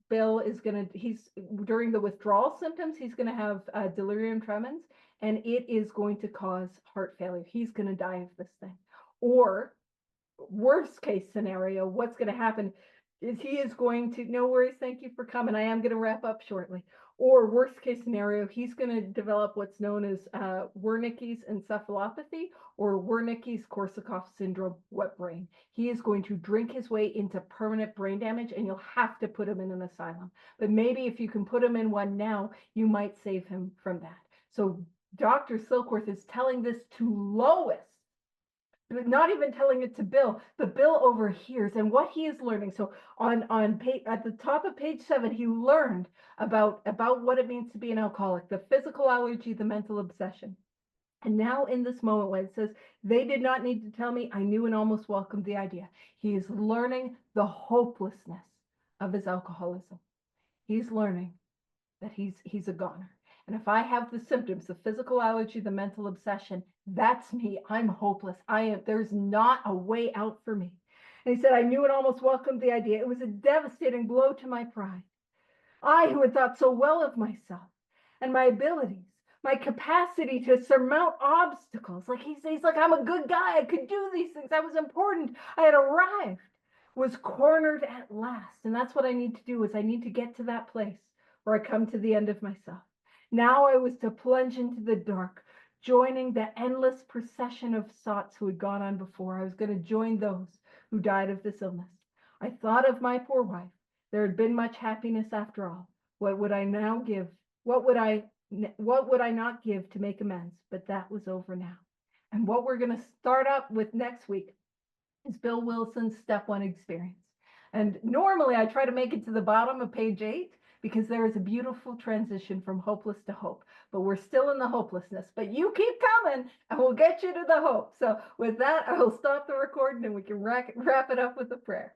[SPEAKER 1] Bill is he's during the withdrawal symptoms, he's going to have delirium tremens, and it is going to cause heart failure. He's going to die of this thing. Or worst case scenario, what's going to happen is he is going to, no worries, thank you for coming. I am going to wrap up shortly. Or worst case scenario, he's going to develop what's known as Wernicke's encephalopathy or Wernicke's-Korsakoff syndrome, wet brain. He is going to drink his way into permanent brain damage, and you'll have to put him in an asylum. But maybe if you can put him in one now, you might save him from that. So Dr. Silkworth is telling this to Lois, not even telling it to Bill, but Bill overhears, and what he is learning. So on page, at the top of page 7, he learned about what it means to be an alcoholic, the physical allergy, the mental obsession. And now in this moment when it says, they did not need to tell me, I knew and almost welcomed the idea. He is learning the hopelessness of his alcoholism. He's learning that he's a goner. And if I have the symptoms, the physical allergy, the mental obsession, that's me. I'm hopeless. There's not a way out for me. And he said, I knew and almost welcomed the idea. It was a devastating blow to my pride. I, who had thought so well of myself and my abilities, my capacity to surmount obstacles. Like he's like, I'm a good guy. I could do these things. I was important. I had arrived, was cornered at last. And that's what I need to do, is I need to get to that place where I come to the end of myself. Now I was to plunge into the dark, joining the endless procession of sots who had gone on before. I was going to join those who died of this illness. I thought of my poor wife. There had been much happiness after all. What would I now give? What would I not give to make amends? But that was over now. And what we're going to start up with next week is Bill Wilson's step 1 experience. And normally I try to make it to the bottom of page 8, because there is a beautiful transition from hopeless to hope. But we're still in the hopelessness. But you keep coming, and we'll get you to the hope. So with that, I will stop the recording, and we can wrap it up with a prayer.